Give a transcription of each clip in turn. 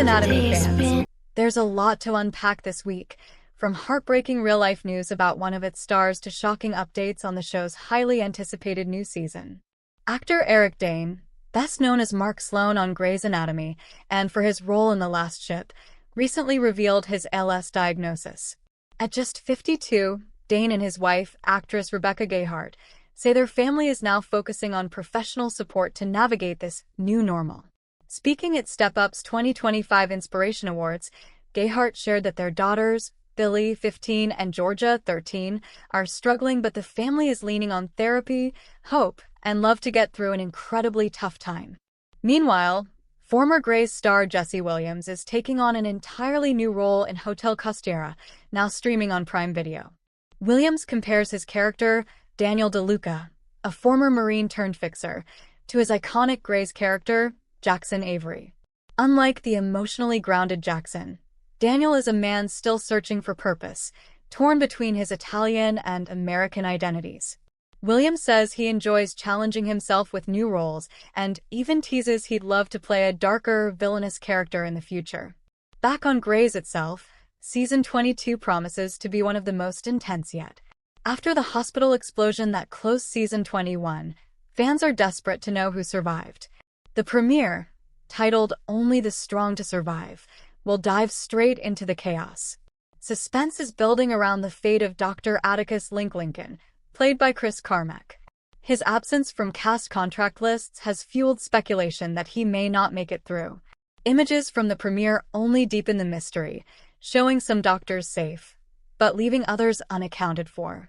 Anatomy fans, there's a lot to unpack this week, from heartbreaking real-life news about one of its stars to shocking updates on the show's highly anticipated new season. Actor Dane, best known as Mark Sloan on Grey's Anatomy and for his role in The Last Ship, recently revealed his ALS diagnosis. At just 52, Dane and his wife, actress Rebecca Gayheart, say their family is now focusing on professional support to navigate this new normal. Speaking at Step Up's 2025 Inspiration Awards, Gayheart shared that their daughters, Billy, 15, and Georgia, 13, are struggling, but the family is leaning on therapy, hope, and love to get through an incredibly tough time. Meanwhile, former Grey's star Jesse Williams is taking on an entirely new role in Hotel Costiera, now streaming on Prime Video. Williams compares his character, Daniel DeLuca, a former Marine-turned-fixer, to his iconic Grey's character, Jackson Avery. Unlike the emotionally grounded Jackson, Daniel is a man still searching for purpose, torn between his Italian and American identities. Williams says he enjoys challenging himself with new roles and even teases he'd love to play a darker, villainous character in the future. Back on Grey's itself, Season 22 promises to be one of the most intense yet. After the hospital explosion that closed Season 21, fans are desperate to know who survived. The premiere, titled Only the Strong to Survive, will dive straight into the chaos. Suspense is building around the fate of Dr. Atticus Lincoln, played by Chris Carmack. His absence from cast contract lists has fueled speculation that he may not make it through. Images from the premiere only deepen the mystery, showing some doctors safe, but leaving others unaccounted for.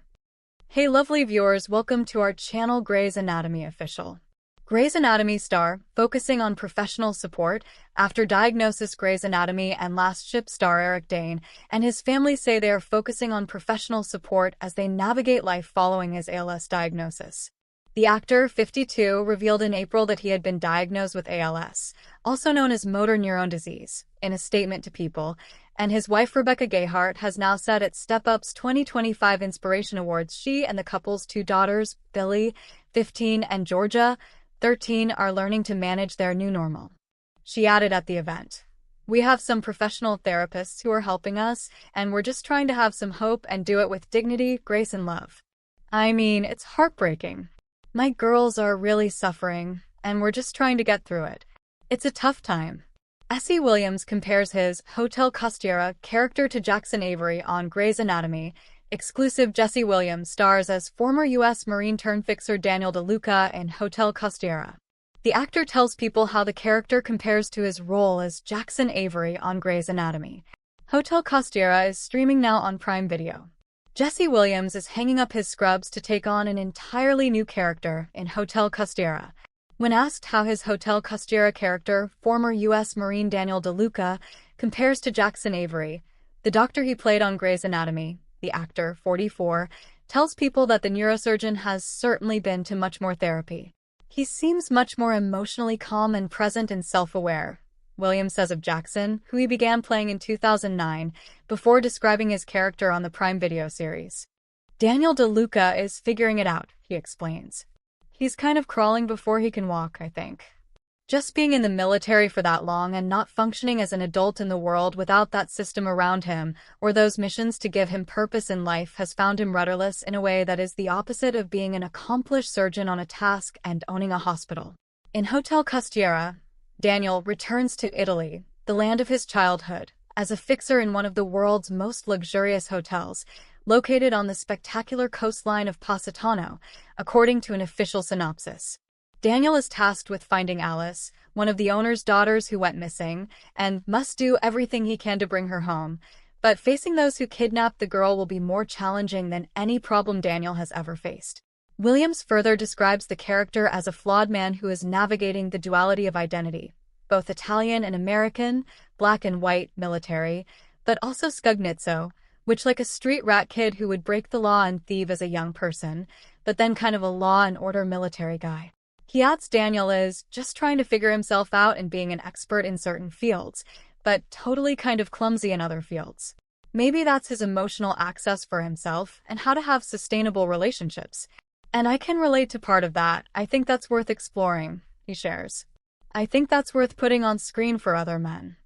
Hey lovely viewers, welcome to our channel Grey's Anatomy Official. Grey's Anatomy star, focusing on professional support, after diagnosis Grey's Anatomy and Last Ship star Dane and his family say they are focusing on professional support as they navigate life following his ALS diagnosis. The actor, 52, revealed in April that he had been diagnosed with ALS, also known as motor neuron disease, in a statement to People, and his wife Rebecca Gayheart has now said at Step Up's 2025 Inspiration Awards she and the couple's two daughters, Billy, 15, and Georgia, 13, are learning to manage their new normal. She added at the event, "We have some professional therapists who are helping us, and we're just trying to have some hope and do it with dignity, grace, and love. I mean, it's heartbreaking. My girls are really suffering, and we're just trying to get through it. It's a tough time." Jesse Williams compares his Hotel Costiera character to Jackson Avery on Grey's Anatomy. Exclusive Jesse Williams stars as former U.S. Marine-turned-fixer Daniel DeLuca in Hotel Costiera. The actor tells People how the character compares to his role as Jackson Avery on Grey's Anatomy. Hotel Costiera is streaming now on Prime Video. Jesse Williams is hanging up his scrubs to take on an entirely new character in Hotel Costiera. When asked how his Hotel Costiera character, former U.S. Marine Daniel DeLuca, compares to Jackson Avery, the doctor he played on Grey's Anatomy, the actor, 44, tells People that the neurosurgeon has certainly been to much more therapy. He seems much more emotionally calm and present and self-aware, Williams says of Jackson, who he began playing in 2009, before describing his character on the Prime Video series. Daniel DeLuca is figuring it out, he explains. He's kind of crawling before he can walk, I think. Just being in the military for that long and not functioning as an adult in the world without that system around him or those missions to give him purpose in life has found him rudderless in a way that is the opposite of being an accomplished surgeon on a task and owning a hospital. In Hotel Costiera, Daniel returns to Italy, the land of his childhood, as a fixer in one of the world's most luxurious hotels, located on the spectacular coastline of Positano, according to an official synopsis. Daniel is tasked with finding Alice, one of the owner's daughters who went missing, and must do everything he can to bring her home. But facing those who kidnapped the girl will be more challenging than any problem Daniel has ever faced. Williams further describes the character as a flawed man who is navigating the duality of identity, both Italian and American, black and white, military, but also scugnizzo, which like a street rat kid who would break the law and thieve as a young person, but then kind of a law and order military guy. He adds Daniel is just trying to figure himself out and being an expert in certain fields, but totally kind of clumsy in other fields. Maybe that's his emotional access for himself and how to have sustainable relationships. And I can relate to part of that. I think that's worth exploring, he shares. I think that's worth putting on screen for other men.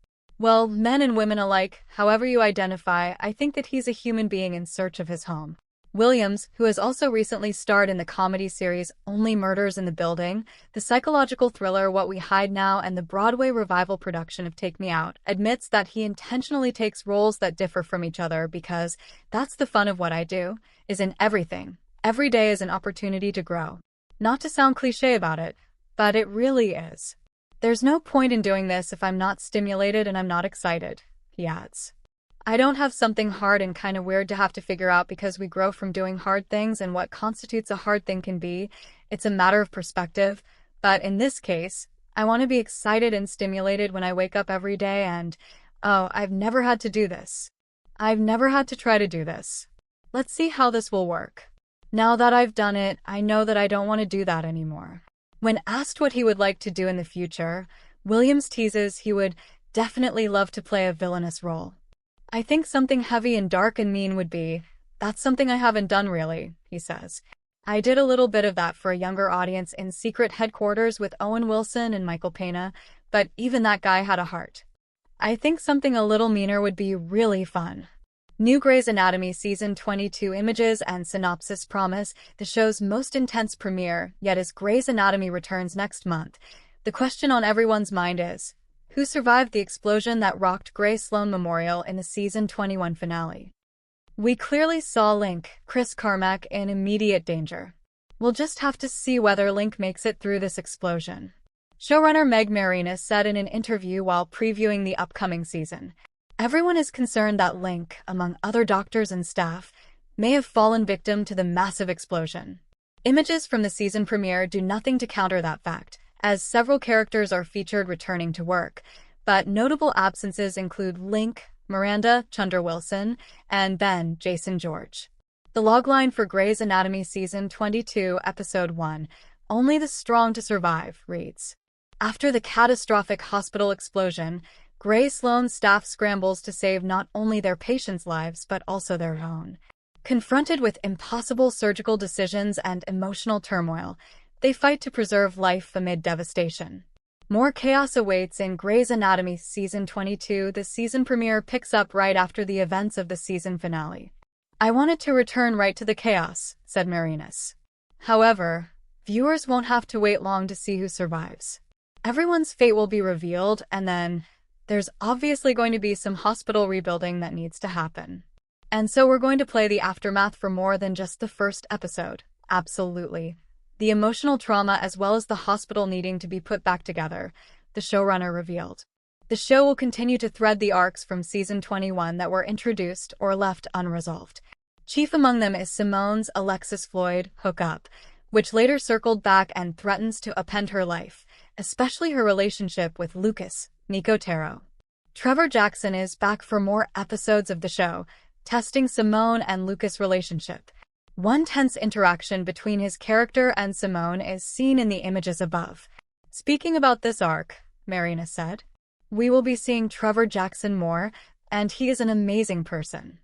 Well, men and women alike, however you identify, I think that he's a human being in search of his home. Williams, who has also recently starred in the comedy series Only Murders in the Building, the psychological thriller What We Hide Now, and the Broadway revival production of Take Me Out, admits that he intentionally takes roles that differ from each other because that's the fun of what I do, is in everything. Every day is an opportunity to grow. Not to sound cliché about it, but it really is. There's no point in doing this if I'm not stimulated and I'm not excited, he adds. I don't have something hard and kind of weird to have to figure out because we grow from doing hard things, and what constitutes a hard thing can be. It's a matter of perspective. But in this case, I want to be excited and stimulated when I wake up every day and, oh, I've never had to do this. I've never had to try to do this. Let's see how this will work. Now that I've done it, I know that I don't want to do that anymore. When asked what he would like to do in the future, Williams teases he would definitely love to play a villainous role. I think something heavy and dark and mean would be, that's something I haven't done really, he says. I did a little bit of that for a younger audience in Secret Headquarters with Owen Wilson and Michael Pena, but even that guy had a heart. I think something a little meaner would be really fun. New Grey's Anatomy Season 22 images and synopsis promise the show's most intense premiere, yet as Grey's Anatomy returns next month, the question on everyone's mind is, who survived the explosion that rocked Grey Sloan Memorial in the Season 21 finale? We clearly saw Link, Chris Carmack, in immediate danger. We'll just have to see whether Link makes it through this explosion. Showrunner Meg Marinas said in an interview while previewing the upcoming season, everyone is concerned that Link, among other doctors and staff, may have fallen victim to the massive explosion. Images from the season premiere do nothing to counter that fact, as several characters are featured returning to work, but notable absences include Link, Miranda, Chunder Wilson, and Ben, Jason George. The logline for Grey's Anatomy Season 22, Episode 1, Only the Strong to Survive, reads, after the catastrophic hospital explosion, Grey Sloan's staff scrambles to save not only their patients' lives but also their own. Confronted with impossible surgical decisions and emotional turmoil, they fight to preserve life amid devastation. More chaos awaits in Grey's Anatomy Season 22. The season premiere picks up right after the events of the season finale. I wanted to return right to the chaos, said Marinas. However, viewers won't have to wait long to see who survives. Everyone's fate will be revealed, and then there's obviously going to be some hospital rebuilding that needs to happen. And so we're going to play the aftermath for more than just the first episode. Absolutely. The emotional trauma as well as the hospital needing to be put back together, the showrunner revealed. The show will continue to thread the arcs from Season 21 that were introduced or left unresolved. Chief among them is Simone's Alexis Floyd hookup, which later circled back and threatens to upend her life, especially her relationship with Lucas, Nicotero. Trevor Jackson is back for more episodes of the show, testing Simone and Lucas' relationship. One tense interaction between his character and Simone is seen in the images above. Speaking about this arc, Marina said, we will be seeing Trevor Jackson more, and he is an amazing person.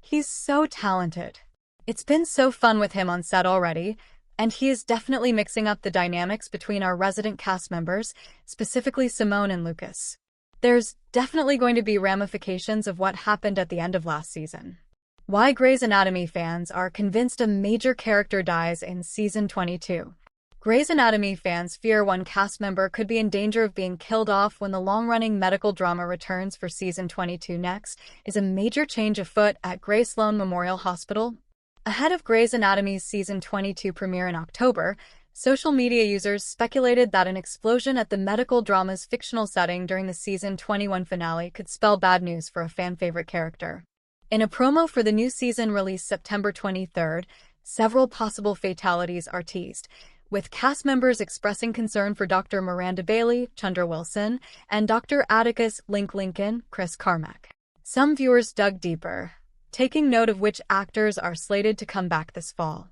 He's so talented. It's been so fun with him on set already, and he is definitely mixing up the dynamics between our resident cast members, specifically Simone and Lucas. There's definitely going to be ramifications of what happened at the end of last season. Why Grey's Anatomy fans are convinced a major character dies in Season 22. Grey's Anatomy fans fear one cast member could be in danger of being killed off when the long-running medical drama returns for Season 22 next, is a major change afoot at Grey Sloan Memorial Hospital. Ahead of Grey's Anatomy's Season 22 premiere in October, social media users speculated that an explosion at the medical drama's fictional setting during the Season 21 finale could spell bad news for a fan-favorite character. In a promo for the new season released September 23rd, several possible fatalities are teased, with cast members expressing concern for Dr. Miranda Bailey, Chunder Wilson, and Dr. Atticus Link Lincoln, Chris Carmack. Some viewers dug deeper, taking note of which actors are slated to come back this fall.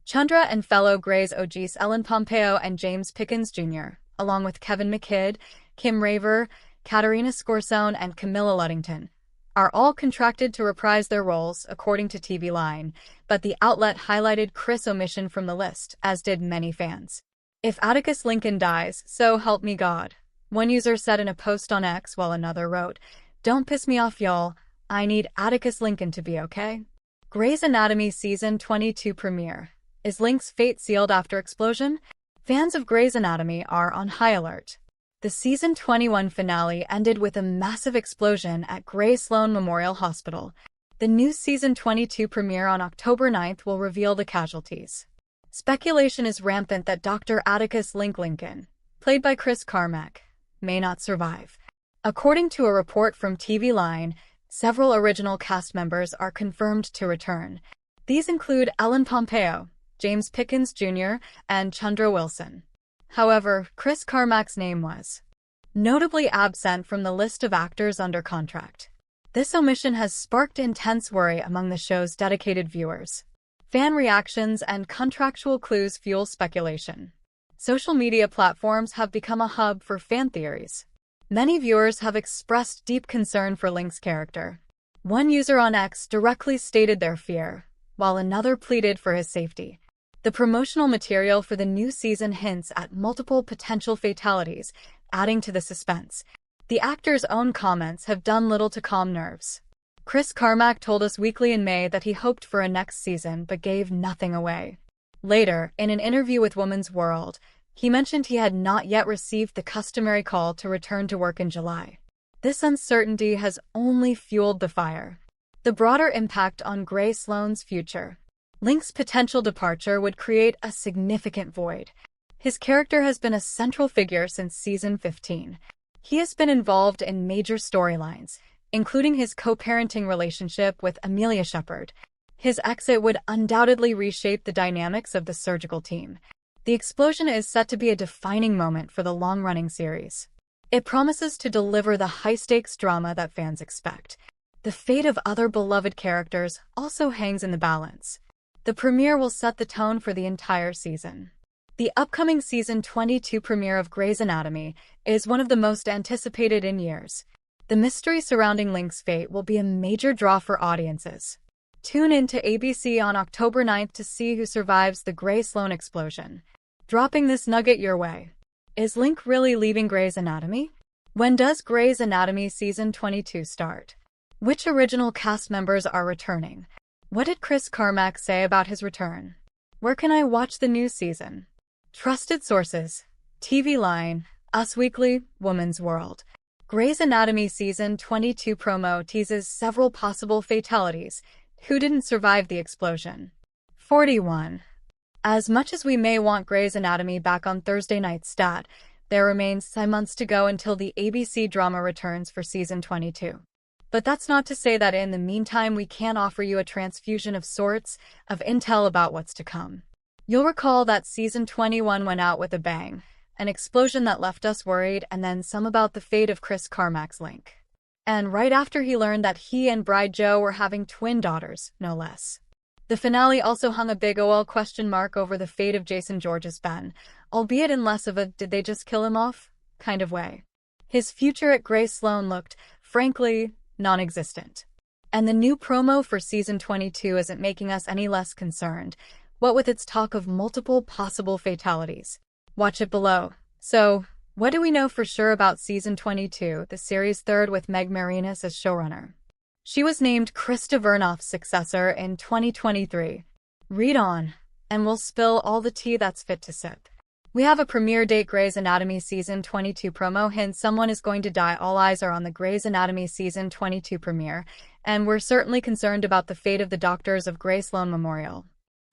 Chundra and fellow Grey's OGs Ellen Pompeo and James Pickens Jr., along with Kevin McKidd, Kim Raver, Katarina Scorsone, and Camilla Luddington, are all contracted to reprise their roles, according to TV Line, but the outlet highlighted Chris' omission from the list, as did many fans. If Atticus Lincoln dies, so help me God, one user said in a post on X, while another wrote, Don't piss me off, y'all. I need Atticus Lincoln to be okay. Grey's Anatomy Season 22 premiere. Is Link's fate sealed after explosion? Fans of Grey's Anatomy are on high alert. The Season 21 finale ended with a massive explosion at Grey Sloan Memorial Hospital. The new Season 22 premiere on October 9th will reveal the casualties. Speculation is rampant that Dr. Atticus Lincoln, played by Chris Carmack, may not survive. According to a report from TV Line, several original cast members are confirmed to return. These include Ellen Pompeo, James Pickens Jr., and Chandra Wilson. However, Chris Carmack's name was notably absent from the list of actors under contract. This omission has sparked intense worry among the show's dedicated viewers. Fan reactions and contractual clues fuel speculation. Social media platforms have become a hub for fan theories. Many viewers have expressed deep concern for Link's character. One user on X directly stated their fear, while another pleaded for his safety. The promotional material for the new season hints at multiple potential fatalities, adding to the suspense. The actor's own comments have done little to calm nerves. Chris Carmack told Us Weekly in May that he hoped for a next season but gave nothing away. Later, in an interview with Woman's World, he mentioned he had not yet received the customary call to return to work in July. This uncertainty has only fueled the fire. The broader impact on Grey Sloan's future. Link's potential departure would create a significant void. His character has been a central figure since Season 15. He has been involved in major storylines, including his co-parenting relationship with Amelia Shepherd. His exit would undoubtedly reshape the dynamics of the surgical team. The explosion is set to be a defining moment for the long-running series. It promises to deliver the high-stakes drama that fans expect. The fate of other beloved characters also hangs in the balance. The premiere will set the tone for the entire season. The upcoming Season 22 premiere of Grey's Anatomy is one of the most anticipated in years. The mystery surrounding Link's fate will be a major draw for audiences. Tune in to ABC on October 9th to see who survives the Grey Sloan explosion. Dropping this nugget your way. Is Link really leaving Grey's Anatomy? When does Grey's Anatomy Season 22 start? Which original cast members are returning? What did Chris Carmack say about his return? Where can I watch the new season? Trusted sources. TV Line, Us Weekly, Woman's World. Grey's Anatomy Season 22 promo teases several possible fatalities. Who didn't survive the explosion? 41. As much as we may want Grey's Anatomy back on Thursday night stat, there remains some months to go until the ABC drama returns for Season 22. But that's not to say that in the meantime we can't offer you a transfusion of sorts of intel about what's to come. You'll recall that Season 21 went out with a bang. An explosion that left us worried, and then some about the fate of Chris Carmack's Link. And right after he learned that he and bride Jo were having twin daughters, no less. The finale also hung a big OL question mark over the fate of Jason George's Ben, albeit in less of a did they just kill him off kind of way. His future at Grey Sloan looked, frankly, non-existent. And the new promo for Season 22 isn't making us any less concerned, what with its talk of multiple possible fatalities. Watch it below. So, what do we know for sure about Season 22, the series' third with Meg Marinas as showrunner? She was named Krista Vernoff's successor in 2023. Read on, and we'll spill all the tea that's fit to sip. We have a premiere date. Grey's Anatomy Season 22 promo hints someone is going to die. All eyes are on the Grey's Anatomy Season 22 premiere, and we're certainly concerned about the fate of the doctors of Grey Sloan Memorial.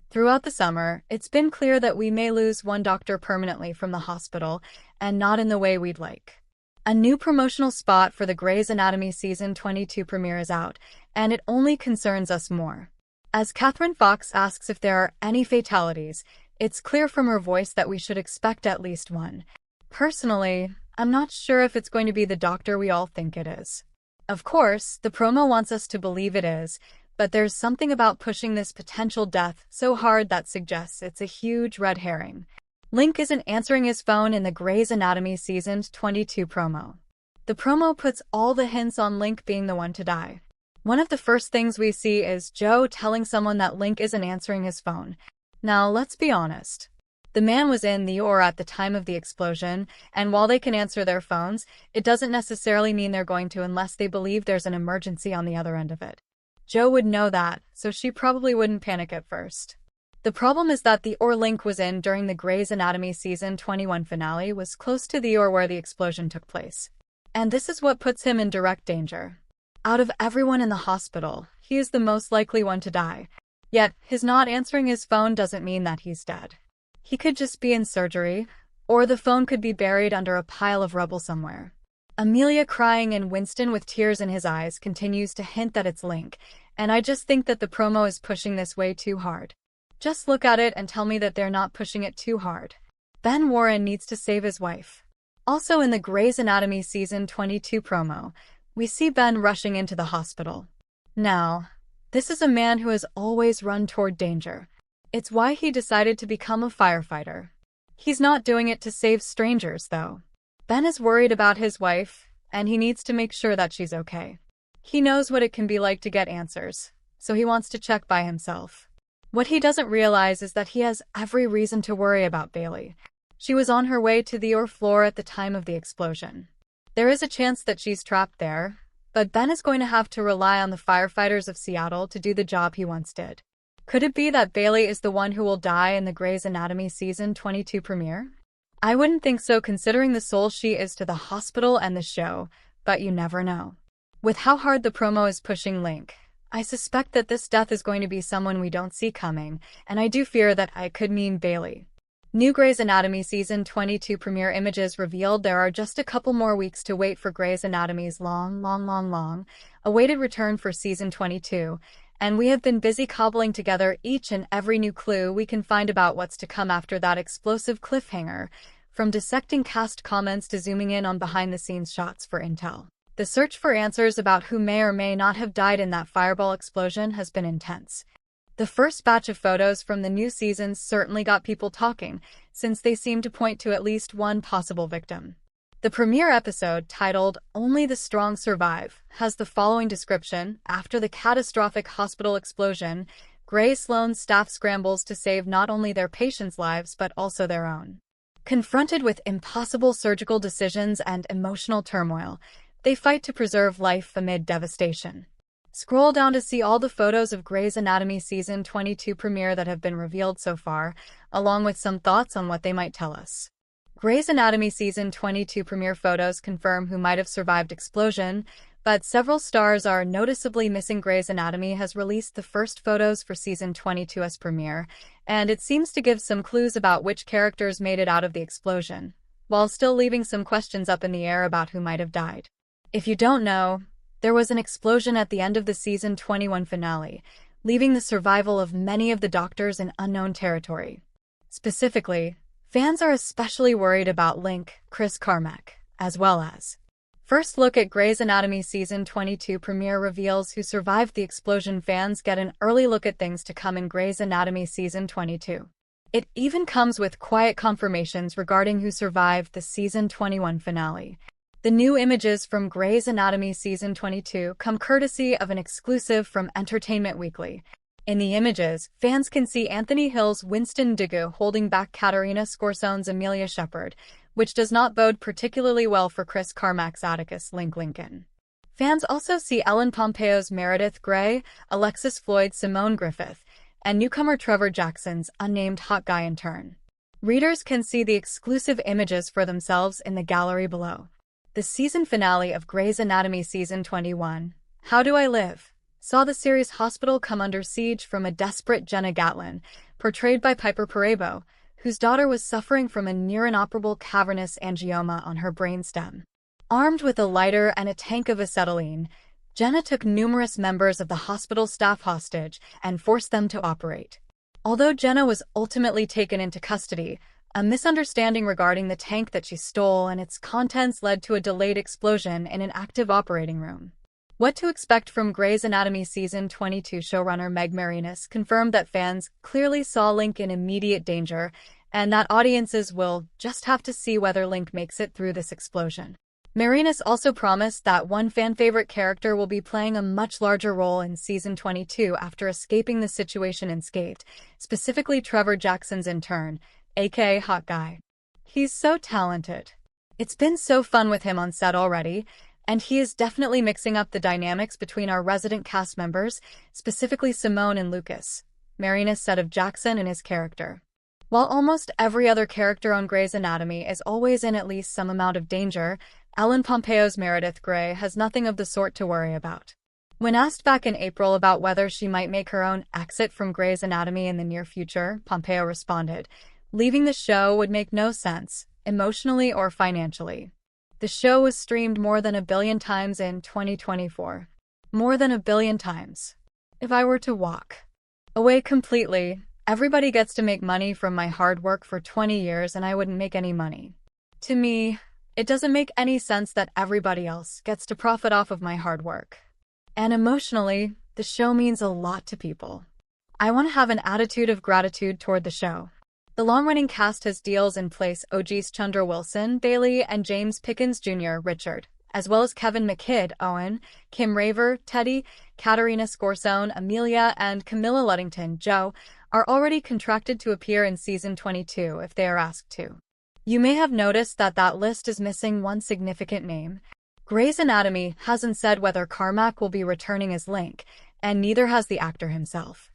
Throughout the summer, it's been clear that we may lose one doctor permanently from the hospital, and not in the way we'd like. A new promotional spot for the Grey's Anatomy Season 22 premiere is out, and it only concerns us more. As Catherine Fox asks if there are any fatalities, it's clear from her voice that we should expect at least one. Personally, I'm not sure if it's going to be the doctor we all think it is. Of course, the promo wants us to believe it is, but there's something about pushing this potential death so hard that suggests it's a huge red herring. Link isn't answering his phone in the Grey's Anatomy Season 22 promo. The promo puts all the hints on Link being the one to die. One of the first things we see is Jo telling someone that Link isn't answering his phone. Now, let's be honest. The man was in the ER at the time of the explosion, and while they can answer their phones, it doesn't necessarily mean they're going to unless they believe there's an emergency on the other end of it. Jo would know that, so she probably wouldn't panic at first. The problem is that the ER Link was in during the Grey's Anatomy Season 21 finale was close to the ER where the explosion took place. And this is what puts him in direct danger. Out of everyone in the hospital, he is the most likely one to die. Yet, his not answering his phone doesn't mean that he's dead. He could just be in surgery, or the phone could be buried under a pile of rubble somewhere. Amelia crying and Winston with tears in his eyes continues to hint that it's Link, and I just think that the promo is pushing this way too hard. Just look at it and tell me that they're not pushing it too hard. Ben Warren needs to save his wife. Also in the Grey's Anatomy Season 22 promo, we see Ben rushing into the hospital. Now, this is a man who has always run toward danger. It's why he decided to become a firefighter. He's not doing it to save strangers, though. Ben is worried about his wife, and he needs to make sure that she's okay. He knows what it can be like to get answers, so he wants to check by himself. What he doesn't realize is that he has every reason to worry about Bailey. She was on her way to the ER floor at the time of the explosion. There is a chance that she's trapped there, but Ben is going to have to rely on the firefighters of Seattle to do the job he once did. Could it be that Bailey is the one who will die in the Grey's Anatomy Season 22 premiere? I wouldn't think so considering the soul she is to the hospital and the show, but you never know. With how hard the promo is pushing Link, I suspect that this death is going to be someone we don't see coming, and I do fear that it could mean Bailey. New Grey's Anatomy Season 22 premiere images revealed there are just a couple more weeks to wait for Grey's Anatomy's long awaited return for Season 22, and we have been busy cobbling together each and every new clue we can find about what's to come after that explosive cliffhanger, from dissecting cast comments to zooming in on behind-the-scenes shots for intel. The search for answers about who may or may not have died in that fireball explosion has been intense. The first batch of photos from the new season certainly got people talking, since they seem to point to at least one possible victim. The premiere episode, titled "Only the Strong Survive," has the following description: after the catastrophic hospital explosion, Grey Sloan's staff scrambles to save not only their patients' lives but also their own. Confronted with impossible surgical decisions and emotional turmoil, they fight to preserve life amid devastation. Scroll down to see all the photos of Grey's Anatomy Season 22 premiere that have been revealed so far, along with some thoughts on what they might tell us. Grey's Anatomy Season 22 premiere photos confirm who might have survived explosion, but several stars are noticeably missing. Grey's Anatomy has released the first photos for Season 22's premiere, and it seems to give some clues about which characters made it out of the explosion, while still leaving some questions up in the air about who might have died. If you don't know, there was an explosion at the end of the Season 21 finale, leaving the survival of many of the doctors in unknown territory. Specifically, fans are especially worried about Link, Chris Carmack, as well as. First look at Grey's Anatomy Season 22 premiere reveals who survived the explosion. Fans get an early look at things to come in Grey's Anatomy Season 22. It even comes with quiet confirmations regarding who survived the Season 21 finale. The new images from Grey's Anatomy Season 22 come courtesy of an exclusive from Entertainment Weekly. In the images, fans can see Anthony Hill's Winston Dugu holding back Katarina Scorsone's Amelia Shepard, which does not bode particularly well for Chris Carmack's Atticus Link Lincoln. Fans also see Ellen Pompeo's Meredith Grey, Alexis Floyd's Simone Griffith, and newcomer Trevor Jackson's unnamed hot guy intern. Readers can see the exclusive images for themselves in the gallery below. The season finale of Grey's Anatomy Season 21, How Do I Live?, saw the series hospital come under siege from a desperate Jenna Gatlin, portrayed by Piper Perabo, whose daughter was suffering from a near-inoperable cavernous angioma on her brainstem. Armed with a lighter and a tank of acetylene, Jenna took numerous members of the hospital staff hostage and forced them to operate. Although Jenna was ultimately taken into custody, a misunderstanding regarding the tank that she stole and its contents led to a delayed explosion in an active operating room. What to expect from Grey's Anatomy Season 22 showrunner Meg Marinis confirmed that fans clearly saw Link in immediate danger, and that audiences will just have to see whether Link makes it through this explosion. Marinis also promised that one fan-favorite character will be playing a much larger role in Season 22 after escaping the situation unscathed, specifically Trevor Jackson's intern, aka Hot Guy. He's so talented. It's been so fun with him on set already, and he is definitely mixing up the dynamics between our resident cast members, specifically Simone and Lucas. Marinus said of Jackson and his character. While almost every other character on Grey's Anatomy is always in at least some amount of danger, Ellen Pompeo's Meredith Grey has nothing of the sort to worry about. When asked back in April about whether she might make her own exit from Grey's Anatomy in the near future, Pompeo responded, "Leaving the show would make no sense, emotionally or financially. The show was streamed more than 1 billion times in 2024. More than 1 billion times. If I were to walk away completely, everybody gets to make money from my hard work for 20 years and I wouldn't make any money. To me, it doesn't make any sense that everybody else gets to profit off of my hard work. And emotionally, the show means a lot to people. I want to have an attitude of gratitude toward the show." The long-running cast has deals in place OGs Chandra Wilson, Bailey, and James Pickens Jr., Richard, as well as Kevin McKidd, Owen, Kim Raver, Teddy, Katarina Scorsone, Amelia, and Camilla Luddington, Joe, are already contracted to appear in Season 22 if they are asked to. You may have noticed that list is missing one significant name. Grey's Anatomy hasn't said whether Carmack will be returning as Link, and neither has the actor himself.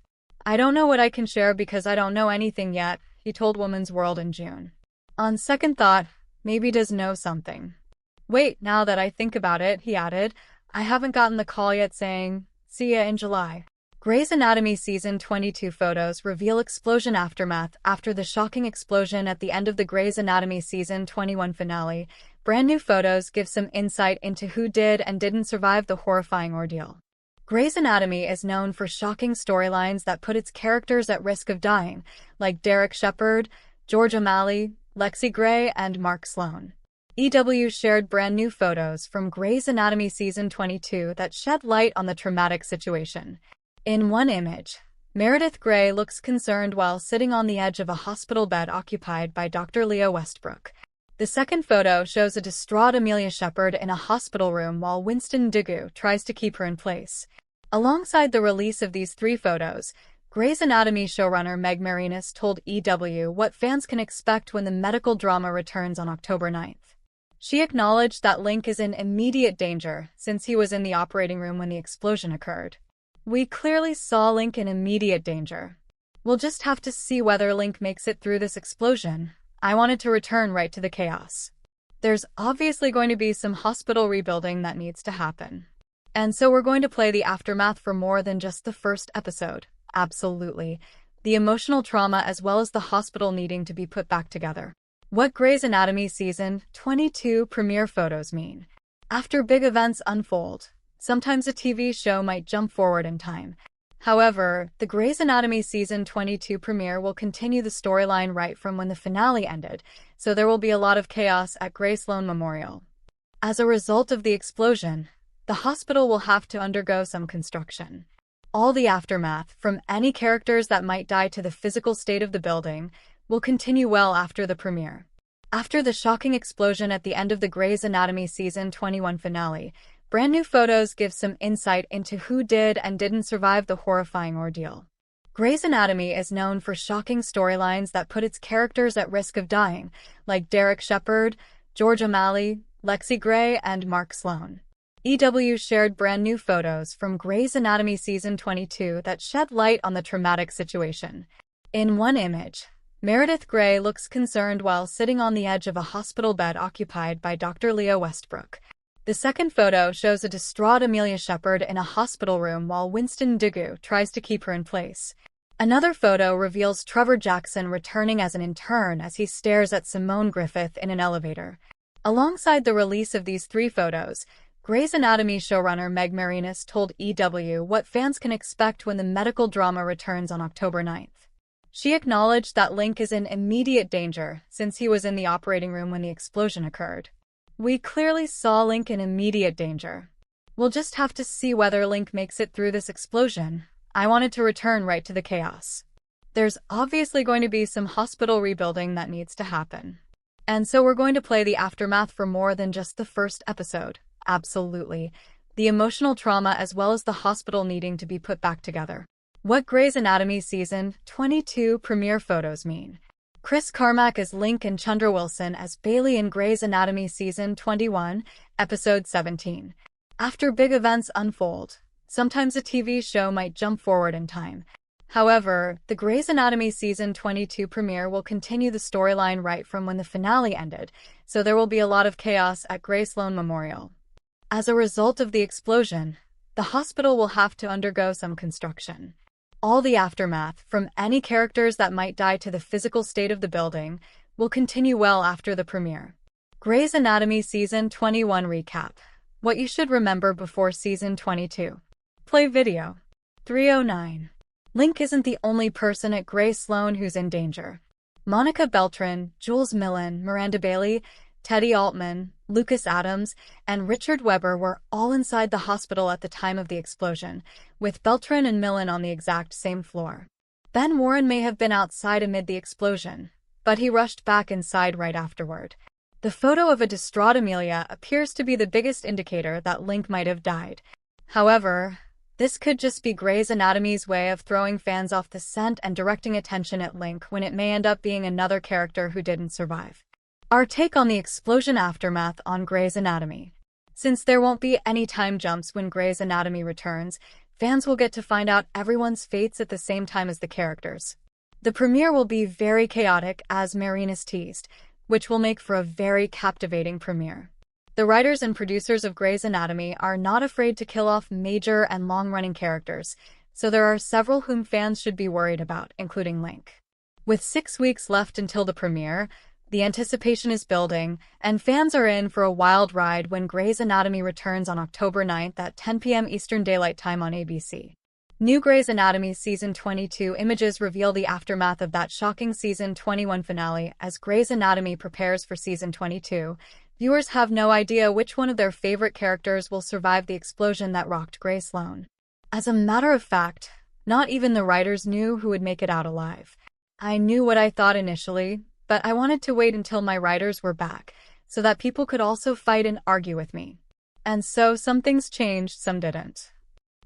"I don't know what I can share because I don't know anything yet," he told Woman's World in June. On second thought, maybe does know something. "Wait, now that I think about it," he added, "I haven't gotten the call yet saying, see ya in July." Grey's Anatomy Season 22 photos reveal explosion aftermath after the shocking explosion at the end of the Grey's Anatomy Season 21 finale. Brand new photos give some insight into who did and didn't survive the horrifying ordeal. Grey's Anatomy is known for shocking storylines that put its characters at risk of dying, like Derek Shepherd, George O'Malley, Lexi Gray, and Mark Sloan. EW shared brand new photos from Grey's Anatomy Season 22 that shed light on the traumatic situation. In one image, Meredith Grey looks concerned while sitting on the edge of a hospital bed occupied by Dr. Leo Westbrook. The second photo shows a distraught Amelia Shepherd in a hospital room while Winston Dugu tries to keep her in place. Alongside the release of these 3 photos, Grey's Anatomy showrunner Meg Marinus told EW what fans can expect when the medical drama returns on October 9th. She acknowledged that Link is in immediate danger since he was in the operating room when the explosion occurred. "We clearly saw Link in immediate danger. We'll just have to see whether Link makes it through this explosion. I wanted to return right to the chaos. There's obviously going to be some hospital rebuilding that needs to happen. And so we're going to play the aftermath for more than just the first episode. Absolutely. The emotional trauma as well as the hospital needing to be put back together." What Grey's Anatomy Season 22 premiere photos mean. After big events unfold, sometimes a TV show might jump forward in time. However, the Grey's Anatomy Season 22 premiere will continue the storyline right from when the finale ended, so there will be a lot of chaos at Grey Sloan Memorial. As a result of the explosion, the hospital will have to undergo some construction. All the aftermath, from any characters that might die to the physical state of the building, will continue well after the premiere. After the shocking explosion at the end of the Grey's Anatomy Season 21 finale, brand new photos give some insight into who did and didn't survive the horrifying ordeal. Grey's Anatomy is known for shocking storylines that put its characters at risk of dying, like Derek Shepherd, George O'Malley, Lexi Gray, and Mark Sloan. EW shared brand new photos from Grey's Anatomy Season 22 that shed light on the traumatic situation. In one image, Meredith Grey looks concerned while sitting on the edge of a hospital bed occupied by Dr. Leo Westbrook. The second photo shows a distraught Amelia Shepherd in a hospital room while Winston Dugu tries to keep her in place. Another photo reveals Trevor Jackson returning as an intern as he stares at Simone Griffith in an elevator. Alongside the release of these 3 photos, Grey's Anatomy showrunner Meg Marinus told EW what fans can expect when the medical drama returns on October 9th. She acknowledged that Link is in immediate danger since he was in the operating room when the explosion occurred. "We clearly saw Link in immediate danger. We'll just have to see whether Link makes it through this explosion. I wanted to return right to the chaos. There's obviously going to be some hospital rebuilding that needs to happen. And so we're going to play the aftermath for more than just the first episode. Absolutely. The emotional trauma as well as the hospital needing to be put back together." What Grey's Anatomy Season 22 premiere photos mean. Chris Carmack as Link and Chandra Wilson as Bailey in Grey's Anatomy Season 21, Episode 17. After big events unfold, sometimes a TV show might jump forward in time. However, the Grey's Anatomy Season 22 premiere will continue the storyline right from when the finale ended, so there will be a lot of chaos at Grey Sloan Memorial. As a result of the explosion, the hospital will have to undergo some construction. All the aftermath, from any characters that might die to the physical state of the building, will continue well after the premiere. Grey's Anatomy Season 21 Recap. What you should remember before Season 22. Play video. 309. Link isn't the only person at Grey Sloan who's in danger. Monica Beltran, Jules Millen, Miranda Bailey, Teddy Altman, Lucas Adams, and Richard Webber were all inside the hospital at the time of the explosion, with Beltran and Millen on the exact same floor. Ben Warren may have been outside amid the explosion, but he rushed back inside right afterward. The photo of a distraught Amelia appears to be the biggest indicator that Link might have died. However, this could just be Grey's Anatomy's way of throwing fans off the scent and directing attention at Link when it may end up being another character who didn't survive. Our take on the explosion aftermath on Grey's Anatomy. Since there won't be any time jumps when Grey's Anatomy returns, fans will get to find out everyone's fates at the same time as the characters. The premiere will be very chaotic, as Marinus teased, which will make for a very captivating premiere. The writers and producers of Grey's Anatomy are not afraid to kill off major and long-running characters, so there are several whom fans should be worried about, including Link. With 6 weeks left until the premiere, the anticipation is building, and fans are in for a wild ride when Grey's Anatomy returns on October 9th at 10 p.m. Eastern Daylight Time on ABC. New Grey's Anatomy Season 22 images reveal the aftermath of that shocking Season 21 finale. As Grey's Anatomy prepares for Season 22, viewers have no idea which one of their favorite characters will survive the explosion that rocked Grey Sloan. As a matter of fact, not even the writers knew who would make it out alive. I knew what I thought initially, but I wanted to wait until my writers were back, so that people could also fight and argue with me. And so some things changed, some didn't.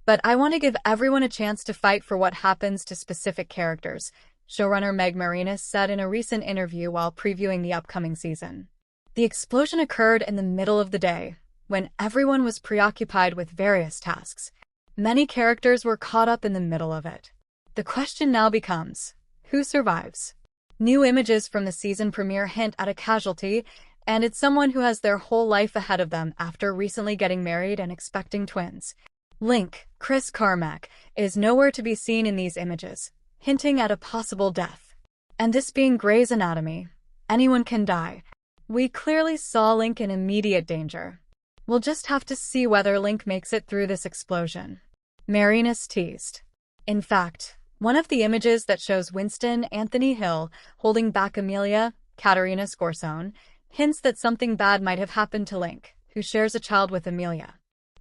But I want to give everyone a chance to fight for what happens to specific characters, showrunner Meg Marinus said in a recent interview while previewing the upcoming season. The explosion occurred in the middle of the day, when everyone was preoccupied with various tasks. Many characters were caught up in the middle of it. The question now becomes, who survives? New images from the season premiere hint at a casualty, and it's someone who has their whole life ahead of them after recently getting married and expecting twins. Link, Chris Carmack, is nowhere to be seen in these images, hinting at a possible death. And this being Grey's Anatomy, anyone can die. We clearly saw Link in immediate danger. We'll just have to see whether Link makes it through this explosion. Marinus teased. In fact, one of the images that shows Winston Anthony Hill holding back Amelia, Katerina Scorsone, hints that something bad might have happened to Link, who shares a child with Amelia.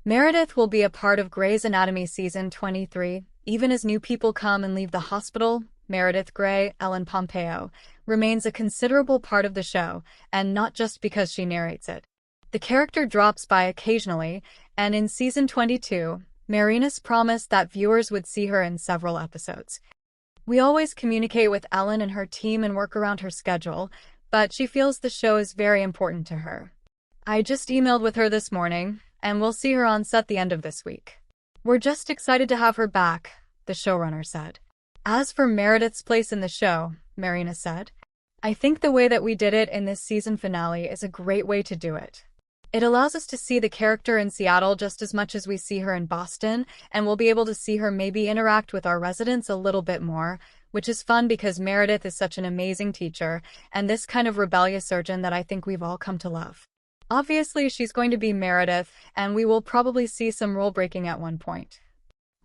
Meredith will be a part of Grey's Anatomy Season 23, even as new people come and leave the hospital. Meredith Grey, Ellen Pompeo, remains a considerable part of the show, and not just because she narrates it. The character drops by occasionally, and in Season 22, Marinus promised that viewers would see her in several episodes. We always communicate with Ellen and her team and work around her schedule, but she feels the show is very important to her. I just emailed with her this morning, and we'll see her on set the end of this week. We're just excited to have her back, the showrunner said. As for Meredith's place in the show, Marinus said, I think the way that we did it in this season finale is a great way to do it. It allows us to see the character in Seattle just as much as we see her in Boston, and we'll be able to see her maybe interact with our residents a little bit more, which is fun because Meredith is such an amazing teacher, and this kind of rebellious surgeon that I think we've all come to love. Obviously, she's going to be Meredith, and we will probably see some role-breaking at one point.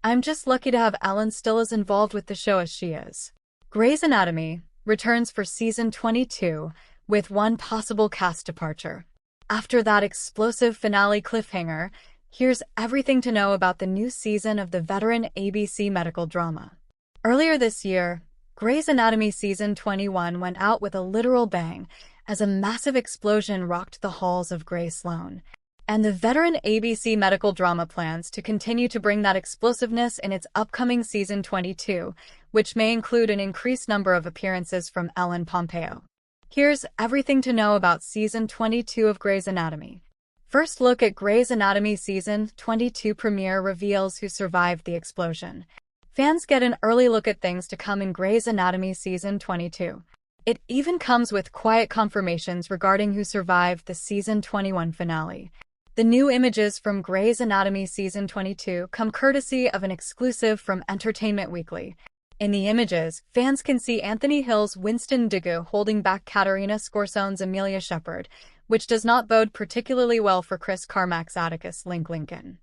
I'm just lucky to have Ellen still as involved with the show as she is. Grey's Anatomy returns for Season 22, with one possible cast departure. After that explosive finale cliffhanger, here's everything to know about the new season of the veteran ABC medical drama. Earlier this year, Grey's Anatomy Season 21 went out with a literal bang as a massive explosion rocked the halls of Grey Sloan. And the veteran ABC medical drama plans to continue to bring that explosiveness in its upcoming Season 22, which may include an increased number of appearances from Ellen Pompeo. Here's everything to know about Season 22 of Grey's Anatomy. First look at Grey's Anatomy Season 22 premiere reveals who survived the explosion. Fans get an early look at things to come in Grey's Anatomy Season 22. It even comes with quiet confirmations regarding who survived the Season 21 finale. The new images from Grey's Anatomy Season 22 come courtesy of an exclusive from Entertainment Weekly. In the images, fans can see Anthony Hill's Winston Dugu holding back Katerina Scorsone's Amelia Shepard, which does not bode particularly well for Chris Carmack's Atticus Lincoln.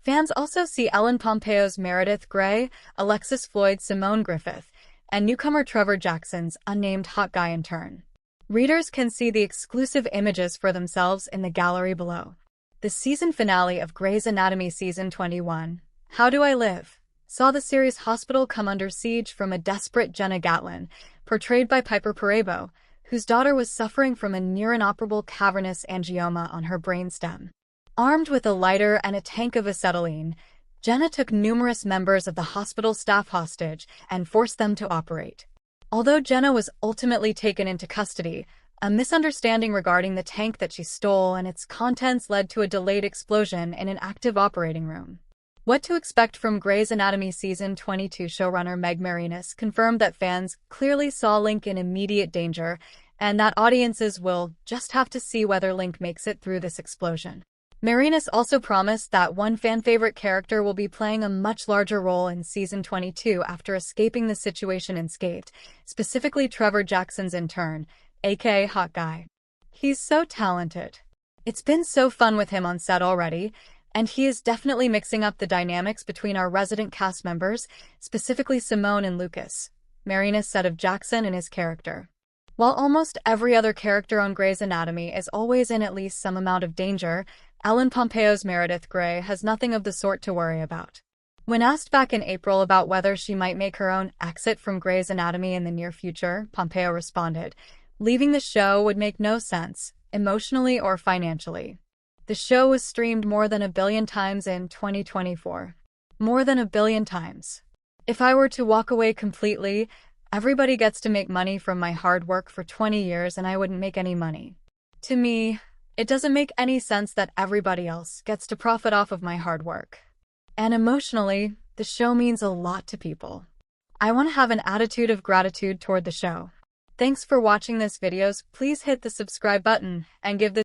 Fans also see Ellen Pompeo's Meredith Grey, Alexis Floyd's Simone Griffith, and newcomer Trevor Jackson's unnamed hot guy in turn. Readers can see the exclusive images for themselves in the gallery below. The season finale of Grey's Anatomy Season 21, How Do I Live?, saw the series' hospital come under siege from a desperate Jenna Gatlin, portrayed by Piper Perabo, whose daughter was suffering from a near-inoperable cavernous angioma on her brainstem. Armed with a lighter and a tank of acetylene, Jenna took numerous members of the hospital staff hostage and forced them to operate. Although Jenna was ultimately taken into custody, a misunderstanding regarding the tank that she stole and its contents led to a delayed explosion in an active operating room. What to expect from Grey's Anatomy Season 22 showrunner Meg Marinis confirmed that fans clearly saw Link in immediate danger, and that audiences will just have to see whether Link makes it through this explosion. Marinis also promised that one fan-favorite character will be playing a much larger role in Season 22 after escaping the situation unscathed, specifically Trevor Jackson's intern, aka Hot Guy. He's so talented. It's been so fun with him on set already, and he is definitely mixing up the dynamics between our resident cast members, specifically Simone and Lucas, Marinis said of Jackson and his character. While almost every other character on Grey's Anatomy is always in at least some amount of danger, Ellen Pompeo's Meredith Grey has nothing of the sort to worry about. When asked back in April about whether she might make her own exit from Grey's Anatomy in the near future, Pompeo responded, "Leaving the show would make no sense, emotionally or financially. The show was streamed more than 1 billion times in 2024. More than 1 billion times. If I were to walk away completely, everybody gets to make money from my hard work for 20 years and I wouldn't make any money. To me, it doesn't make any sense that everybody else gets to profit off of my hard work. And emotionally, the show means a lot to people. I want to have an attitude of gratitude toward the show. Thanks for watching this videos. Please hit the subscribe button and give this